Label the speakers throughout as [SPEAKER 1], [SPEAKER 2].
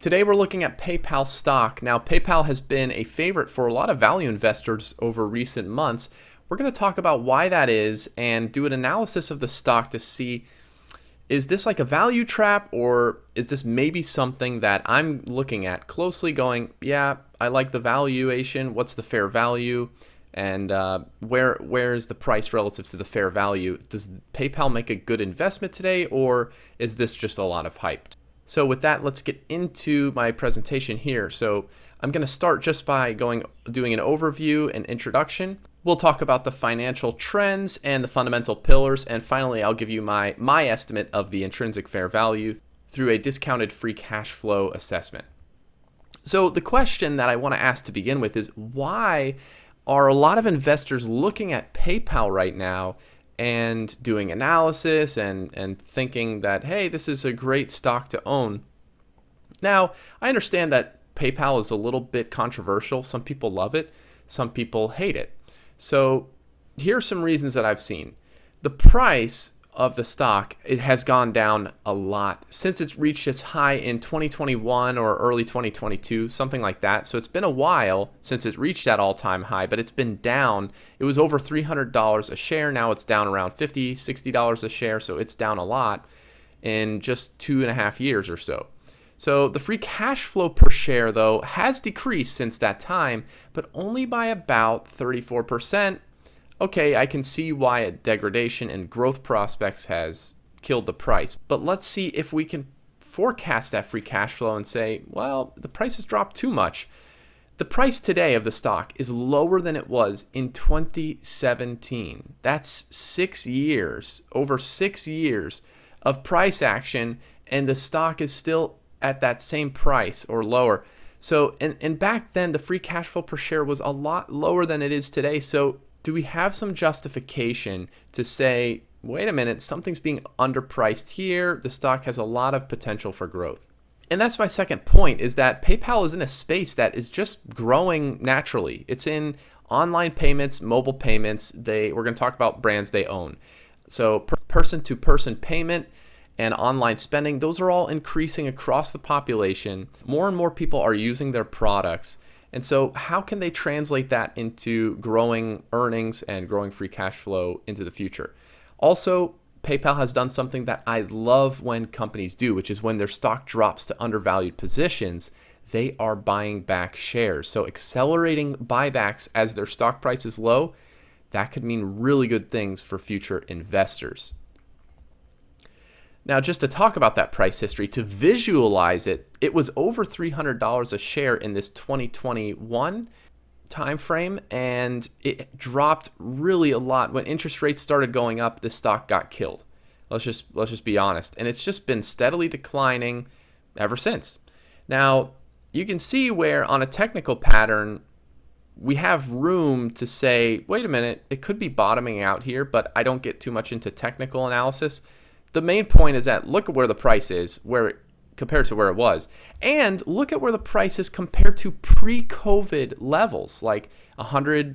[SPEAKER 1] Today we're looking at PayPal stock. Now, PayPal has been a favorite for a lot of value investors over recent months. We're going to talk about why that is and do an analysis of the stock to see, is this like a value trap, or is this maybe something that I'm looking at closely going, yeah, I like the valuation, what's the fair value, and where is the price relative to the fair value? Does PayPal make a good investment today, or is this just a lot of hype? So with that, let's get into my presentation here. So I'm going to start just by doing an overview and introduction. We'll talk about the financial trends and the fundamental pillars, and finally I'll give you my estimate of the intrinsic fair value through a discounted free cash flow assessment. So the question that I want to ask to begin with is, why are a lot of investors looking at PayPal right now and doing analysis and thinking that, hey, this is a great stock to own? Now, I understand that PayPal is a little bit controversial. Some people love it, some people hate it. So here are some reasons that I've seen. The price of the stock, it has gone down a lot since it's reached its high in 2021 or early 2022, something like that. So it's been a while since it reached that all-time high, but it's been down. It was over $300 a share. Now it's down around $50, $60 a share. So it's down a lot in just 2.5 years or so. So the free cash flow per share, though, has decreased since that time, but only by about 34%. Okay, I can see why a degradation in growth prospects has killed the price. But let's see if we can forecast that free cash flow and say, well, the price has dropped too much. The price today of the stock is lower than it was in 2017. That's 6 years, over 6 years of price action, and the stock is still at that same price or lower. So, and back then, the free cash flow per share was a lot lower than it is today. So do we have some justification to say, wait a minute, something's being underpriced here, the stock has a lot of potential for growth? And that's my second point, is that PayPal is in a space that is just growing naturally. It's in online payments, mobile payments. We're going to talk about brands they own. So person-to-person payment and online spending, those are all increasing across the population. More and more people are using their products. And so how can they translate that into growing earnings and growing free cash flow into the future? Also, PayPal has done something that I love when companies do, which is when their stock drops to undervalued positions, they are buying back shares. So accelerating buybacks as their stock price is low, that could mean really good things for future investors. Now, just to talk about that price history, to visualize it, it was over $300 a share in this 2021 timeframe, and it dropped really a lot. When interest rates started going up, the stock got killed. Let's just be honest. And it's just been steadily declining ever since. Now, you can see where on a technical pattern, we have room to say, wait a minute, it could be bottoming out here, but I don't get too much into technical analysis. The main point is that look at where the price is, compared to where it was, and look at where the price is compared to pre-COVID levels, like $120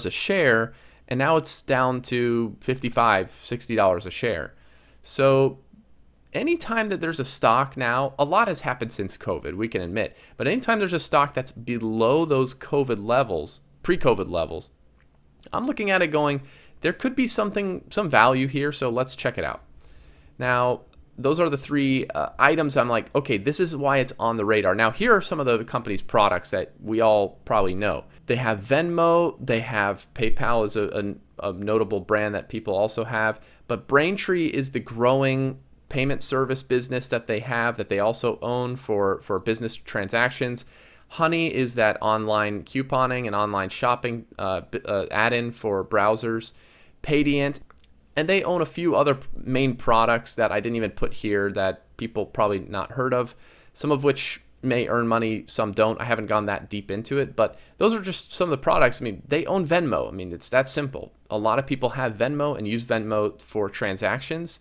[SPEAKER 1] a share, and now it's down to $55, $60 a share. So anytime that there's a stock now, a lot has happened since COVID, we can admit, but anytime there's a stock that's below those COVID levels, pre-COVID levels, I'm looking at it going, there could be some value here, so let's check it out. Now, those are the three items I'm like, okay, this is why it's on the radar. Now, here are some of the company's products that we all probably know. They have Venmo, they have PayPal is a notable brand that people also have, but Braintree is the growing payment service business that they have that they also own for business transactions. Honey is that online couponing and online shopping add-in for browsers. Paydiant, and they own a few other main products that I didn't even put here that people probably not heard of, some of which may earn money, some don't. I haven't gone that deep into it, but those are just some of the products. I mean, they own Venmo. I mean, it's that simple. A lot of people have Venmo and use Venmo for transactions,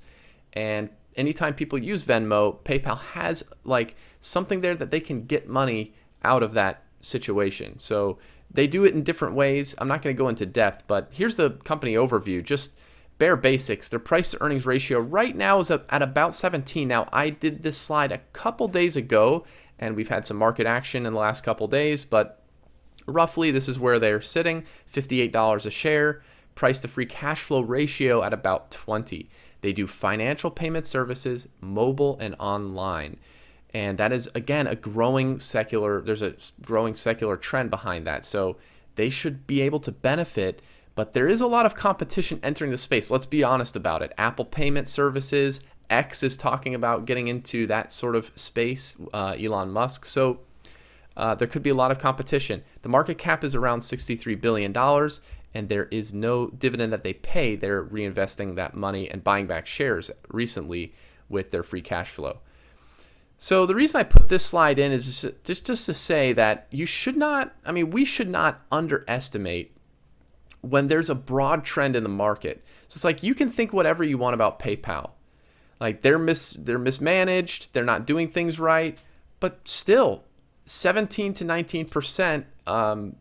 [SPEAKER 1] and anytime people use Venmo, PayPal has like something there that they can get money out of that situation. So they do it in different ways. I'm not going to go into depth, but here's the company overview. Just bare basics, their price to earnings ratio right now is at about 17. Now, I did this slide a couple days ago, and we've had some market action in the last couple days, but roughly this is where they're sitting, $58 a share, price to free cash flow ratio at about 20. They do financial payment services, mobile and online. And that is, again, there's a growing secular trend behind that. So they should be able to benefit, but there is a lot of competition entering the space. Let's be honest about it. Apple Payment Services, X is talking about getting into that sort of space, Elon Musk. So there could be a lot of competition. The market cap is around $63 billion, and there is no dividend that they pay. They're reinvesting that money and buying back shares recently with their free cash flow. So the reason I put this slide in is just to say that we should not underestimate when there's a broad trend in the market. So it's like you can think whatever you want about PayPal. Like they're mismanaged, they're not doing things right, but still 17 to 19%,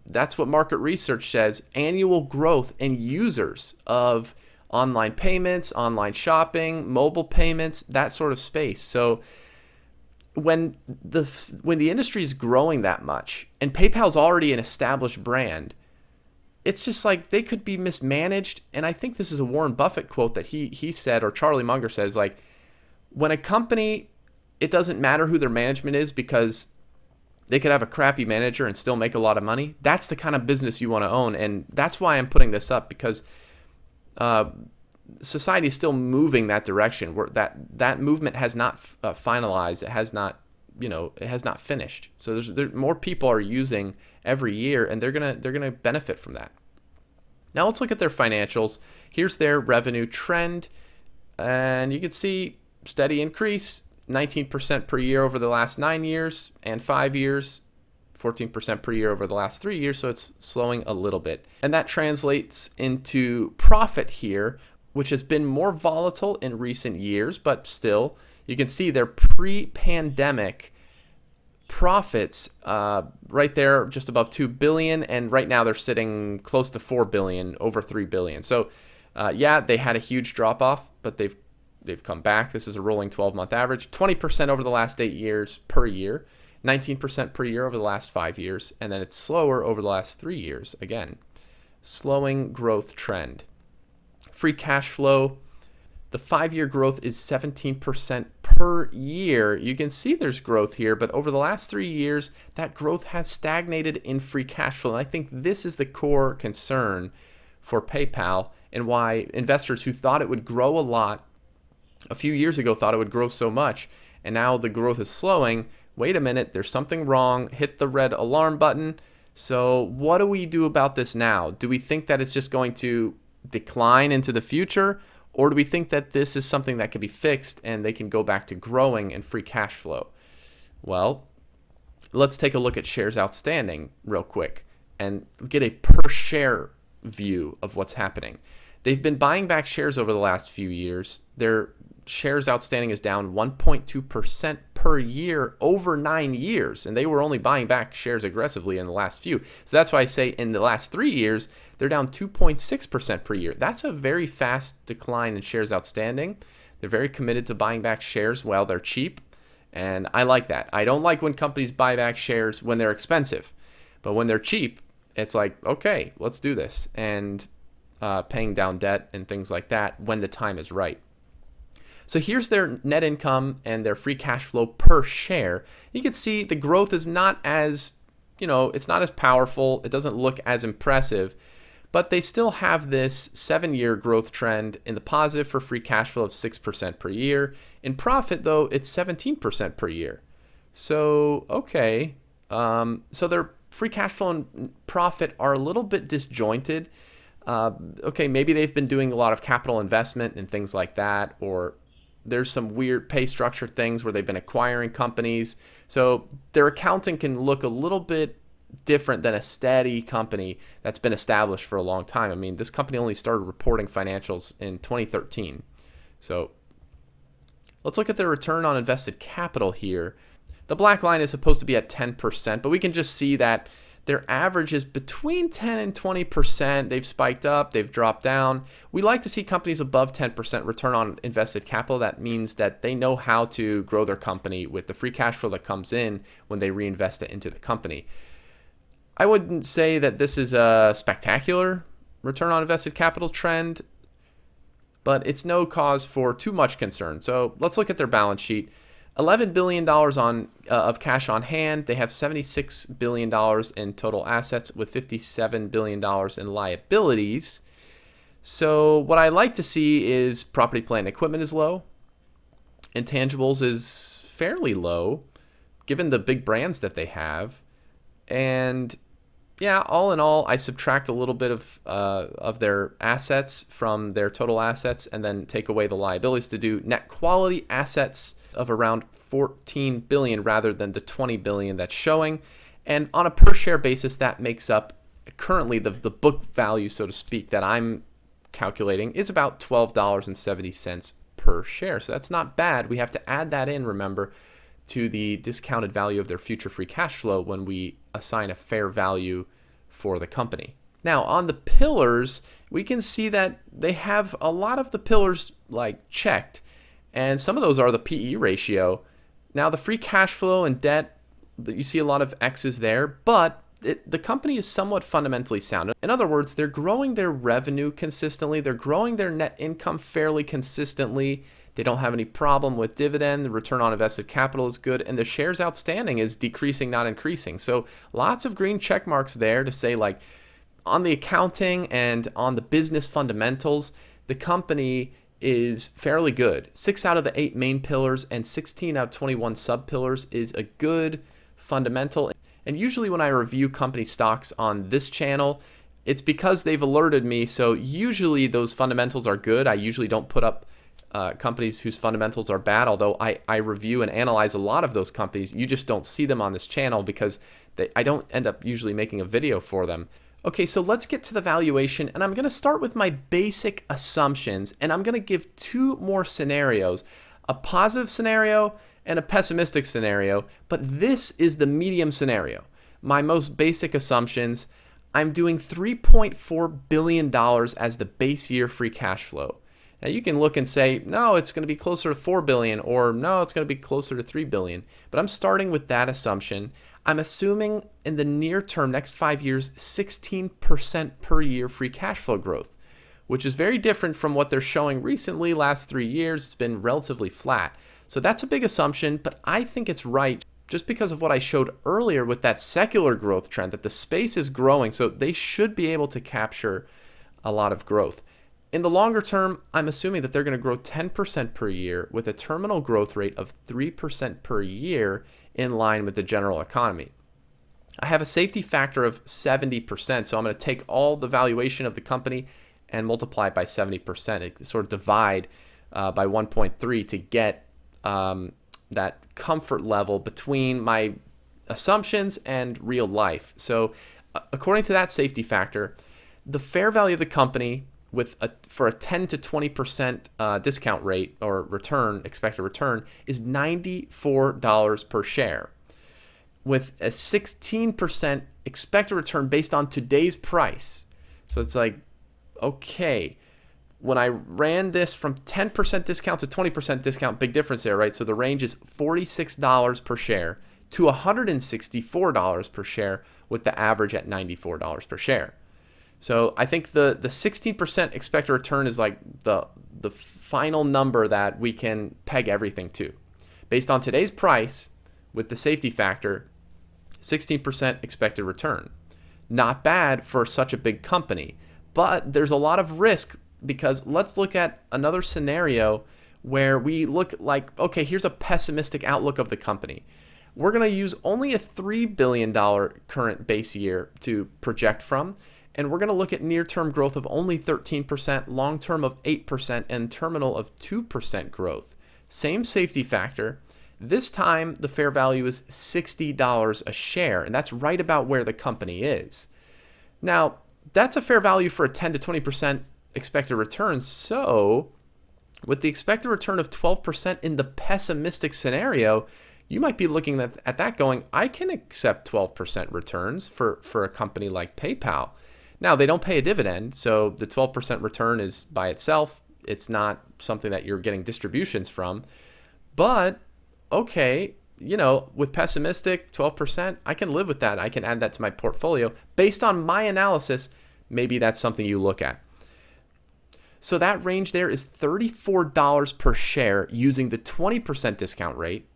[SPEAKER 1] that's what market research says, annual growth in users of online payments, online shopping, mobile payments, that sort of space. So when the industry is growing that much and PayPal's already an established brand, it's just like they could be mismanaged. And I think this is a Warren Buffett quote that he said, or Charlie Munger says, like, when a company, it doesn't matter who their management is because they could have a crappy manager and still make a lot of money. That's the kind of business you want to own. And that's why I'm putting this up, because society is still moving that direction, where that movement has not finalized. It has not, it has not finished. So more people are using every year, and they're gonna benefit from that. Now let's look at their financials. Here's their revenue trend, and you can see steady increase, 19% per year over the last 9 years and 5 years, 14% per year over the last 3 years, so it's slowing a little bit. And that translates into profit here, which has been more volatile in recent years, but still, you can see their pre-pandemic profits right there, just above $2 billion, and right now they're sitting close to $4 billion, over $3 billion. So yeah, they had a huge drop-off, but they've come back. This is a rolling 12-month average, 20% over the last 8 years per year, 19% per year over the last 5 years, and then it's slower over the last 3 years. Again, slowing growth trend. Free cash flow, the 5-year growth is 17% per year. You can see there's growth here, but over the last 3 years, that growth has stagnated in free cash flow. And I think this is the core concern for PayPal, and why investors who thought it would grow a lot a few years ago thought it would grow so much, and now the growth is slowing. Wait a minute, there's something wrong. Hit the red alarm button. So what do we do about this now? Do we think that it's just going to decline into the future, or do we think that this is something that can be fixed and they can go back to growing and free cash flow? Well, let's take a look at shares outstanding real quick and get a per share view of what's happening. They've been buying back shares over the last few years. Their shares outstanding is down 1.2% per year over 9 years, and they were only buying back shares aggressively in the last few. So that's why I say in the last 3 years, they're down 2.6% per year. That's a very fast decline in shares outstanding. They're very committed to buying back shares while they're cheap, and I like that. I don't like when companies buy back shares when they're expensive, but when they're cheap, it's like, okay, let's do this, and paying down debt and things like that when the time is right. So here's their net income and their free cash flow per share. You can see the growth is not as, it's not as powerful. It doesn't look as impressive, but they still have this 7-year growth trend in the positive for free cash flow of 6% per year. In profit, though, it's 17% per year. So, okay. So their free cash flow and profit are a little bit disjointed. Okay, maybe they've been doing a lot of capital investment and things like that, or there's some weird pay structure things where they've been acquiring companies. So their accounting can look a little bit different than a steady company that's been established for a long time. I mean, this company only started reporting financials in 2013. So let's look at their return on invested capital here. The black line is supposed to be at 10%, but we can just see that Their average is between 10 and 20%. They've spiked up, they've dropped down. We like to see companies above 10% return on invested capital. That means that they know how to grow their company with the free cash flow that comes in when they reinvest it into the company. I wouldn't say that this is a spectacular return on invested capital trend, but it's no cause for too much concern. So let's look at their balance sheet. $11 billion of cash on hand. They have $76 billion in total assets with $57 billion in liabilities. So what I like to see is property, plant, and equipment is low. Intangibles is fairly low, given the big brands that they have. And yeah, all in all, I subtract a little bit of their assets from their total assets and then take away the liabilities to do net quality assets of around 14 billion rather than the 20 billion that's showing. And on a per share basis, that makes up currently the book value, so to speak, that I'm calculating is about $12.70 per share. So that's not bad. We have to add that in, remember, to the discounted value of their future free cash flow when we assign a fair value for the company. Now, on the pillars, we can see that they have a lot of the pillars like checked, and some of those are the PE ratio. Now, the free cash flow and debt, you see a lot of X's there, but the company is somewhat fundamentally sound. In other words, they're growing their revenue consistently. They're growing their net income fairly consistently. They don't have any problem with dividend. The return on invested capital is good, and the shares outstanding is decreasing, not increasing. So lots of green check marks there to say, like, on the accounting and on the business fundamentals, the company is fairly good. 6 out of the 8 main pillars and 16 out of 21 sub pillars is a good fundamental. And usually when I review company stocks on this channel, it's because they've alerted me. So usually those fundamentals are good. I usually don't put up companies whose fundamentals are bad, although I review and analyze a lot of those companies. You just don't see them on this channel because I don't end up usually making a video for them. Okay, so let's get to the valuation, and I'm going to start with my basic assumptions, and I'm going to give 2 more scenarios, a positive scenario and a pessimistic scenario, but this is the medium scenario. My most basic assumptions, I'm doing $3.4 billion as the base year free cash flow. Now you can look and say, no, it's going to be closer to 4 billion, or no, it's going to be closer to 3 billion. But I'm starting with that assumption. I'm assuming in the near term, next 5 years, 16% per year free cash flow growth, which is very different from what they're showing recently. Last 3 years, it's been relatively flat. So that's a big assumption, but I think it's right just because of what I showed earlier with that secular growth trend, that the space is growing, so they should be able to capture a lot of growth. In the longer term, I'm assuming that they're going to grow 10% per year with a terminal growth rate of 3% per year in line with the general economy. I have a safety factor of 70%, so I'm going to take all the valuation of the company and multiply it by 70%. It sort of divide by 1.3 to get that comfort level between my assumptions and real life. So according to that safety factor, the fair value of the company for a 10 to 20% discount rate or return, expected return, is $94 per share, with a 16% expected return based on today's price. So it's like, okay, when I ran this from 10% discount to 20% discount, big difference there, right? So the range is $46 per share to $164 per share, with the average at $94 per share. So I think the 16% expected return is like the final number that we can peg everything to. Based on today's price, with the safety factor, 16% expected return. Not bad for such a big company, but there's a lot of risk, because let's look at another scenario where we look like, okay, here's a pessimistic outlook of the company. We're going to use only a $3 billion current base year to project from, and we're going to look at near-term growth of only 13%, long-term of 8%, and terminal of 2% growth. Same safety factor. This time, the fair value is $60 a share, and that's right about where the company is. Now, that's a fair value for a 10 to 20% expected return. So with the expected return of 12% in the pessimistic scenario, you might be looking at that going, I can accept 12% returns for a company like PayPal. Now, they don't pay a dividend, so the 12% return is by itself. It's not something that you're getting distributions from. But, okay, with pessimistic 12%, I can live with that. I can add that to my portfolio. Based on my analysis, maybe that's something you look at. So that range there is $34 per share using the 20% discount rate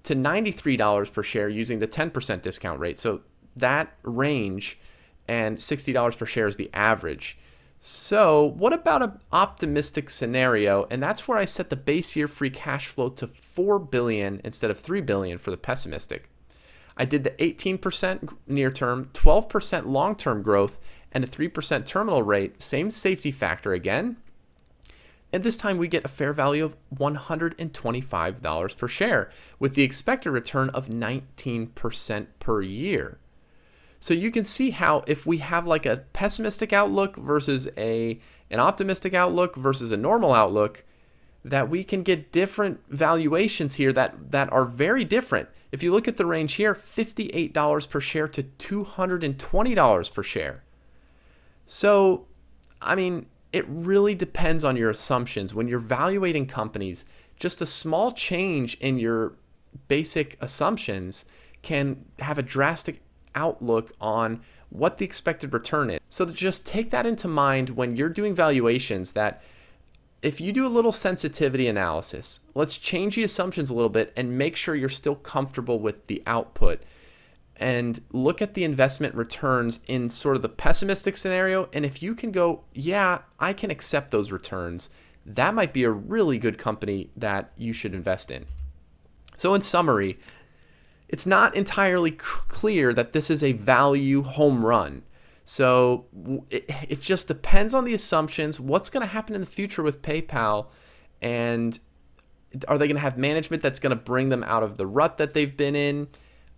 [SPEAKER 1] to $93 per share using the 10% discount rate. So that range, and $60 per share is the average. So what about an optimistic scenario? And that's where I set the base year free cash flow to $4 billion instead of $3 billion for the pessimistic. I did the 18% near term, 12% long-term growth, and a 3% terminal rate, same safety factor again. And this time we get a fair value of $125 per share with the expected return of 19% per year. So you can see how if we have like a pessimistic outlook versus an optimistic outlook versus a normal outlook, that we can get different valuations here that are very different. If you look at the range here, $58 per share to $220 per share. So, I mean, it really depends on your assumptions. When you're evaluating companies, just a small change in your basic assumptions can have a drastic outlook on what the expected return is. So just take that into mind when you're doing valuations, that if you do a little sensitivity analysis, let's change the assumptions a little bit and make sure you're still comfortable with the output, and look at the investment returns in sort of the pessimistic scenario. And if you can go, yeah, I can accept those returns, that might be a really good company that you should invest in. So in summary, it's not entirely clear that this is a value home run. So it just depends on the assumptions, what's going to happen in the future with PayPal, and are they going to have management that's going to bring them out of the rut that they've been in?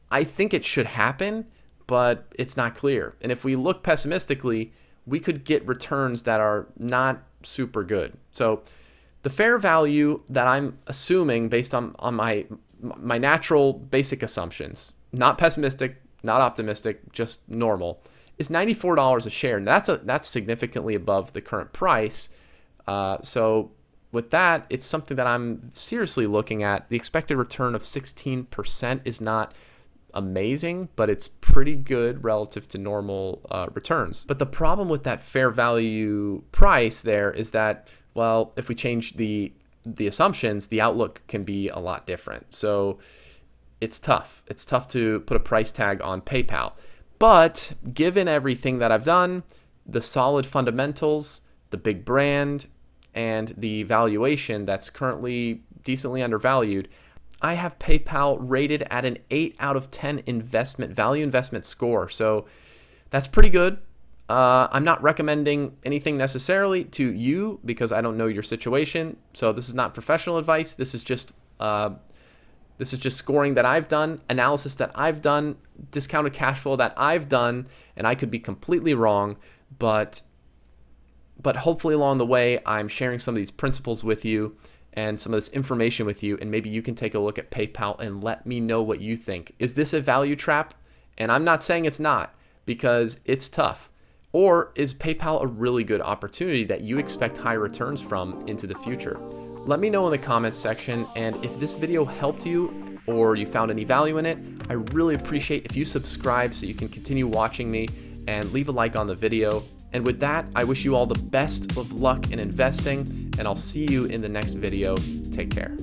[SPEAKER 1] I think it should happen, but it's not clear. And if we look pessimistically, we could get returns that are not super good. So the fair value that I'm assuming based on my natural basic assumptions, not pessimistic, not optimistic, just normal, is $94 a share. And that's significantly above the current price. So with that, it's something that I'm seriously looking at. The expected return of 16% is not amazing, but it's pretty good relative to normal returns. But the problem with that fair value price there is that, well, if we change the assumptions, the outlook can be a lot different. So it's tough. It's tough to put a price tag on PayPal. But given everything that I've done, the solid fundamentals, the big brand, and the valuation that's currently decently undervalued, I have PayPal rated at an 8 out of 10 value investment score. So that's pretty good. I'm not recommending anything necessarily to you because I don't know your situation. So this is not professional advice. This is just scoring that I've done, analysis that I've done, discounted cash flow that I've done, and I could be completely wrong, but hopefully along the way I'm sharing some of these principles with you and some of this information with you, and maybe you can take a look at PayPal and let me know what you think. Is this a value trap? And I'm not saying it's not, because it's tough. Or is PayPal a really good opportunity that you expect high returns from into the future? Let me know in the comments section, and if this video helped you or you found any value in it, I really appreciate if you subscribe so you can continue watching me, and leave a like on the video. And with that, I wish you all the best of luck in investing, and I'll see you in the next video. Take care.